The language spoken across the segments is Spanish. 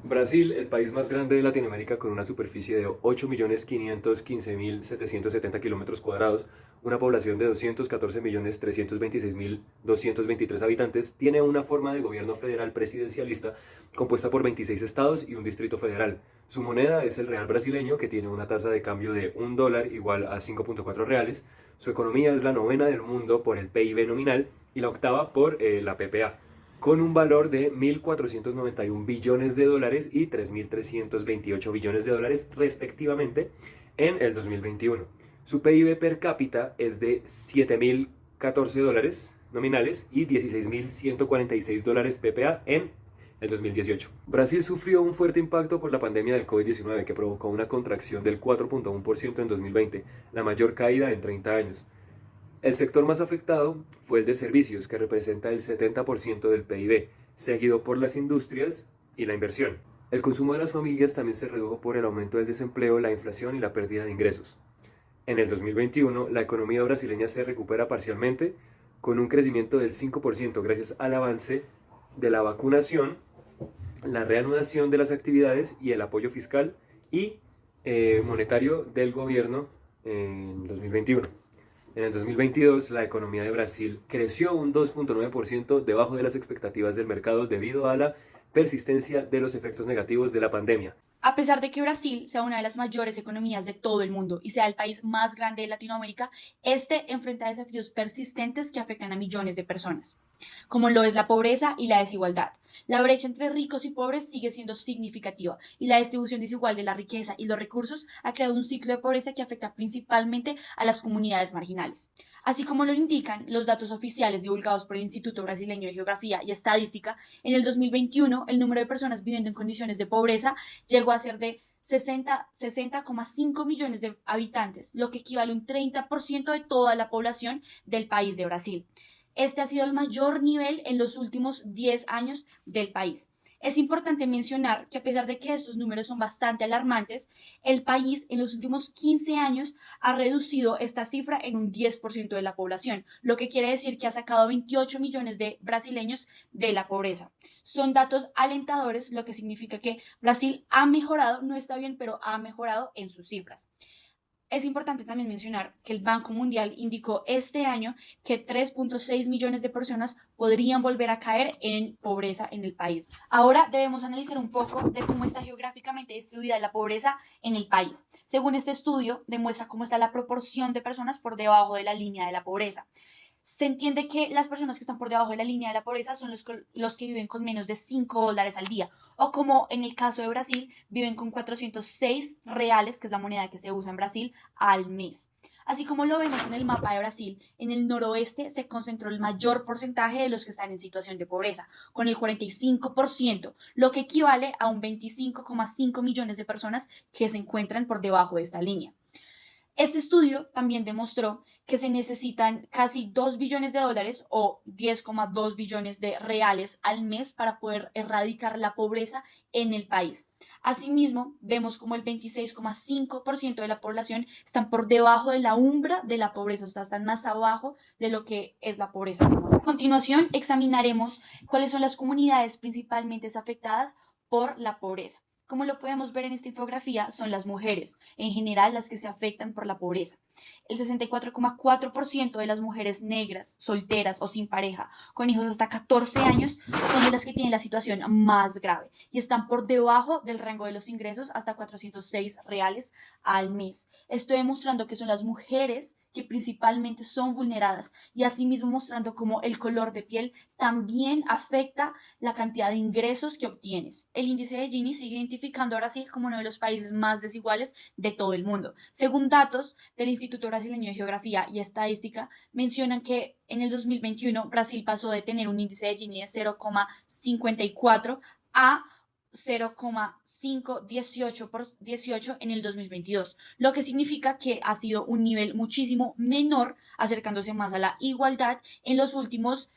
Brasil, el país más grande de Latinoamérica con una superficie de 8.515.770 kilómetros cuadrados, una población de 214.326.223 habitantes, tiene una forma de gobierno federal presidencialista compuesta por 26 estados y un distrito federal. Su moneda es el real brasileño, que tiene una tasa de cambio de $1 igual a 5.4 reales. Su economía es la novena del mundo por el PIB nominal y la octava por la PPA, con un valor de 1.491 billones de dólares y 3.328 billones de dólares respectivamente en el 2021. Su PIB per cápita es de 7.014 dólares nominales y 16.146 dólares PPA en el 2018. Brasil sufrió un fuerte impacto por la pandemia del COVID-19, que provocó una contracción del 4.1% en 2020, la mayor caída en 30 años. El sector más afectado fue el de servicios, que representa el 70% del PIB, seguido por las industrias y la inversión. El consumo de las familias también se redujo por el aumento del desempleo, la inflación y la pérdida de ingresos. En el 2021, la economía brasileña se recupera parcialmente, con un crecimiento del 5% gracias al avance de la vacunación, la reanudación de las actividades y el apoyo fiscal y monetario del gobierno en 2021. En el 2022, la economía de Brasil creció un 2.9% debajo de las expectativas del mercado debido a la persistencia de los efectos negativos de la pandemia. A pesar de que Brasil sea una de las mayores economías de todo el mundo y sea el país más grande de Latinoamérica, este enfrenta desafíos persistentes que afectan a millones de personas, como lo es la pobreza y la desigualdad. La brecha entre ricos y pobres sigue siendo significativa y la distribución desigual de la riqueza y los recursos ha creado un ciclo de pobreza que afecta principalmente a las comunidades marginales. Así como lo indican los datos oficiales divulgados por el Instituto Brasileño de Geografía y Estadística, en el 2021 el número de personas viviendo en condiciones de pobreza llegó a ser de 60,5 millones de habitantes, lo que equivale a un 30% de toda la población del país de Brasil. Este ha sido el mayor nivel en los últimos 10 años del país. Es importante mencionar que a pesar de que estos números son bastante alarmantes, el país en los últimos 15 años ha reducido esta cifra en un 10% de la población, lo que quiere decir que ha sacado 28 millones de brasileños de la pobreza. Son datos alentadores, lo que significa que Brasil ha mejorado, no está bien, pero ha mejorado en sus cifras. Es importante también mencionar que el Banco Mundial indicó este año que 3.6 millones de personas podrían volver a caer en pobreza en el país. Ahora debemos analizar un poco de cómo está geográficamente distribuida la pobreza en el país. Según este estudio, demuestra cómo está la proporción de personas por debajo de la línea de la pobreza. Se entiende que las personas que están por debajo de la línea de la pobreza son los que viven con menos de $5 al día, o como en el caso de Brasil, viven con 406 reales, que es la moneda que se usa en Brasil, al mes. Así como lo vemos en el mapa de Brasil, en el noroeste se concentró el mayor porcentaje de los que están en situación de pobreza, con el 45%, lo que equivale a un 25,5 millones de personas que se encuentran por debajo de esta línea. Este estudio también demostró que se necesitan casi 2 billones de dólares o 10,2 billones de reales al mes para poder erradicar la pobreza en el país. Asimismo, vemos como el 26,5% de la población están por debajo de la umbra de la pobreza, o sea, están más abajo de lo que es la pobreza. A continuación, examinaremos cuáles son las comunidades principalmente afectadas por la pobreza. Como lo podemos ver en esta infografía, son las mujeres, en general las que se afectan por la pobreza. El 64,4% de las mujeres negras, solteras o sin pareja, con hijos hasta 14 años, son de las que tienen la situación más grave y están por debajo del rango de los ingresos hasta 406 reales al mes. Estoy demostrando que son las mujeres que principalmente son vulneradas y asimismo mostrando cómo el color de piel también afecta la cantidad de ingresos que obtienes. El índice de Gini sigue identificando a Brasil como uno de los países más desiguales de todo el mundo. Según datos del Instituto Brasileño de Geografía y Estadística, mencionan que en el 2021 Brasil pasó de tener un índice de Gini de 0,54 a 0,518 en el 2022, lo que significa que ha sido un nivel muchísimo menor, acercándose más a la igualdad en los últimos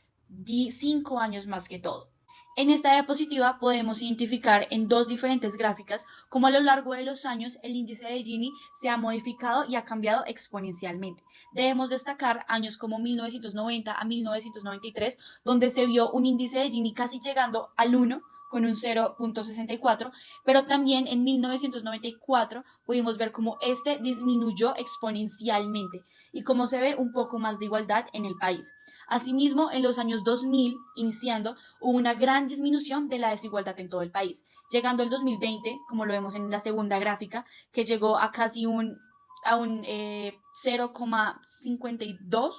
5 años más que todo. En esta diapositiva podemos identificar en dos diferentes gráficas cómo a lo largo de los años el índice de Gini se ha modificado y ha cambiado exponencialmente. Debemos destacar años como 1990 a 1993, donde se vio un índice de Gini casi llegando al 1, con un 0,64, pero también en 1994 pudimos ver cómo este disminuyó exponencialmente y cómo se ve un poco más de igualdad en el país. Asimismo, en los años 2000, iniciando, hubo una gran disminución de la desigualdad en todo el país, llegando el 2020, como lo vemos en la segunda gráfica, que llegó a casi un 0,52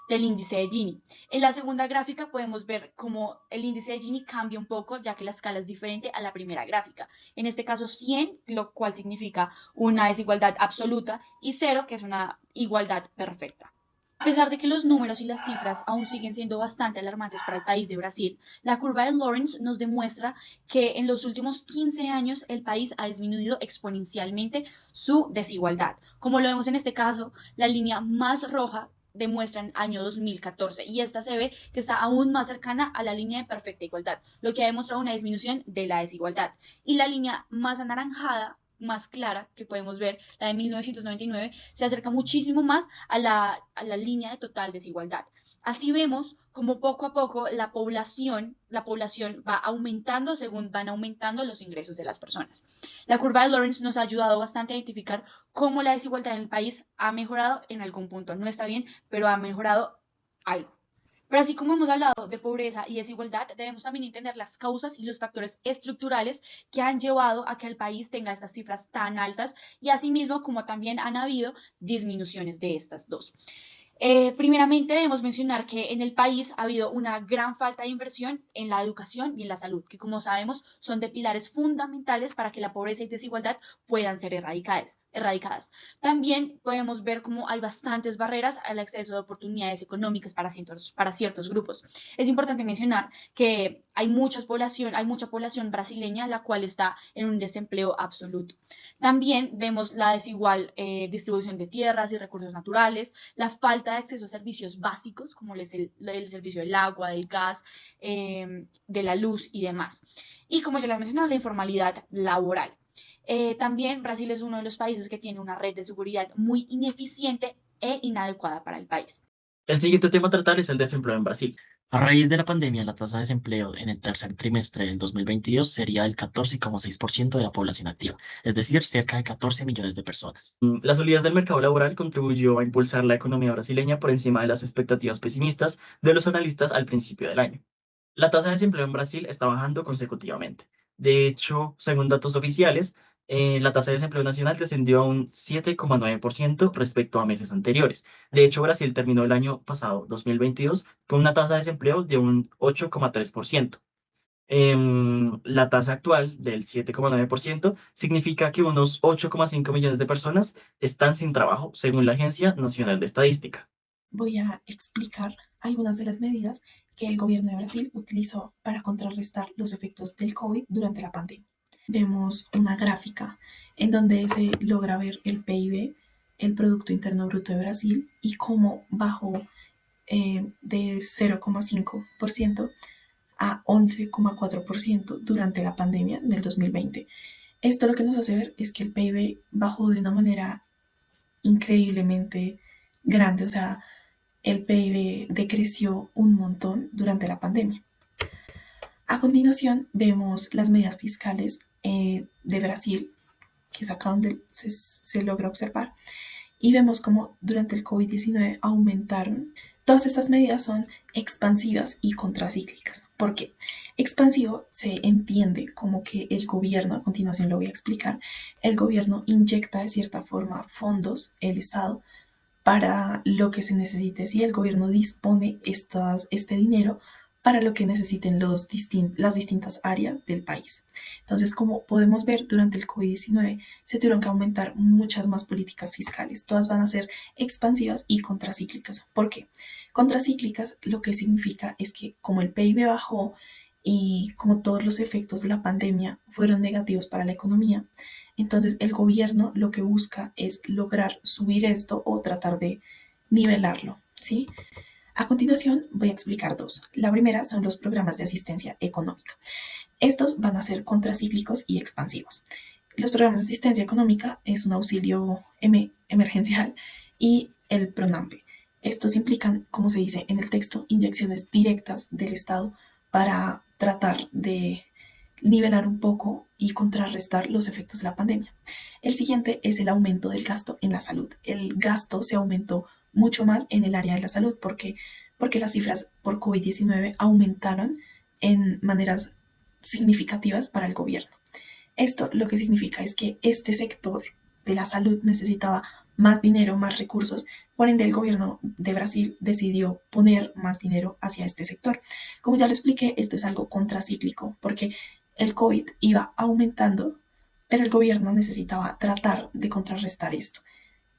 del índice de Gini. En la segunda gráfica podemos ver cómo el índice de Gini cambia un poco, ya que la escala es diferente a la primera gráfica. En este caso 100, lo cual significa una desigualdad absoluta, y 0, que es una igualdad perfecta. A pesar de que los números y las cifras aún siguen siendo bastante alarmantes para el país de Brasil, la curva de Lawrence nos demuestra que en los últimos 15 años el país ha disminuido exponencialmente su desigualdad. Como lo vemos en este caso, la línea más roja demuestra en año 2014 y esta se ve que está aún más cercana a la línea de perfecta igualdad, lo que ha demostrado una disminución de la desigualdad. Y la línea más anaranjada, más clara que podemos ver, la de 1999, se acerca muchísimo más a la línea de total desigualdad. Así vemos como poco a poco la población va aumentando según van aumentando los ingresos de las personas. La curva de Lawrence nos ha ayudado bastante a identificar cómo la desigualdad en el país ha mejorado en algún punto. No está bien, pero ha mejorado algo. Pero así como hemos hablado de pobreza y desigualdad, debemos también entender las causas y los factores estructurales que han llevado a que el país tenga estas cifras tan altas y asimismo como también han habido disminuciones de estas dos. Primeramente debemos mencionar que en el país ha habido una gran falta de inversión en la educación y en la salud, que como sabemos son de pilares fundamentales para que la pobreza y desigualdad puedan ser erradicadas. También podemos ver cómo hay bastantes barreras al acceso de oportunidades económicas para ciertos grupos. Es importante mencionar que hay mucha población brasileña la cual está en un desempleo absoluto. También vemos la desigual distribución de tierras y recursos naturales, la falta de acceso a servicios básicos, como es el servicio del agua, del gas, de la luz y demás. Y como ya lo he mencionado, la informalidad laboral. También Brasil es uno de los países que tiene una red de seguridad muy ineficiente e inadecuada para el país. El siguiente tema a tratar es el desempleo en Brasil. A raíz de la pandemia, la tasa de desempleo en el tercer trimestre del 2022 sería del 14,6% de la población activa, es decir, cerca de 14 millones de personas. La solidez del mercado laboral contribuyó a impulsar la economía brasileña por encima de las expectativas pesimistas de los analistas al principio del año. La tasa de desempleo en Brasil está bajando consecutivamente. De hecho, según datos oficiales, la tasa de desempleo nacional descendió a un 7,9% respecto a meses anteriores. De hecho, Brasil terminó el año pasado, 2022, con una tasa de desempleo de un 8,3%. La tasa actual del 7,9% significa que unos 8,5 millones de personas están sin trabajo, según la Agencia Nacional de Estadística. Voy a explicar algunas de las medidas que el gobierno de Brasil utilizó para contrarrestar los efectos del COVID durante la pandemia. Vemos una gráfica en donde se logra ver el PIB, el Producto Interno Bruto de Brasil, y cómo bajó de 0,5% a 11,4% durante la pandemia del 2020. Esto lo que nos hace ver es que el PIB bajó de una manera increíblemente grande, o sea, el PIB decreció un montón durante la pandemia. A continuación vemos las medidas fiscales de Brasil, que es acá donde se logra observar, y vemos cómo durante el COVID-19 aumentaron. Todas estas medidas son expansivas y contracíclicas. ¿Por qué? Expansivo se entiende como que el gobierno, a continuación lo voy a explicar, el gobierno inyecta de cierta forma fondos, el Estado, para lo que se necesite. Si el gobierno dispone este dinero para lo que necesiten las distintas áreas del país. Entonces, como podemos ver, durante el COVID-19 se tuvieron que aumentar muchas más políticas fiscales. Todas van a ser expansivas y contracíclicas. ¿Por qué? Contracíclicas lo que significa es que como el PIB bajó y como todos los efectos de la pandemia fueron negativos para la economía, entonces el gobierno lo que busca es lograr subir esto o tratar de nivelarlo, ¿sí? A continuación voy a explicar dos. La primera son los programas de asistencia económica. Estos van a ser contracíclicos y expansivos. Los programas de asistencia económica es un auxilio emergencial y el PRONAMPE. Estos implican, como se dice en el texto, inyecciones directas del Estado para tratar de nivelar un poco y contrarrestar los efectos de la pandemia. El siguiente es el aumento del gasto en la salud. El gasto se aumentó mucho más en el área de la salud porque las cifras por COVID-19 aumentaron en maneras significativas para el gobierno. Esto lo que significa es que este sector de la salud necesitaba más dinero, más recursos, por ende el gobierno de Brasil decidió poner más dinero hacia este sector. Como ya lo expliqué, esto es algo contracíclico porque el COVID iba aumentando, pero el gobierno necesitaba tratar de contrarrestar esto.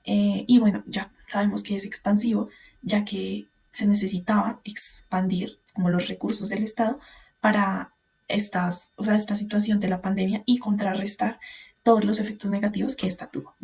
Y bueno, ya sabemos que es expansivo, ya que se necesitaba expandir como los recursos del Estado para esta situación de la pandemia y contrarrestar todos los efectos negativos que esta tuvo.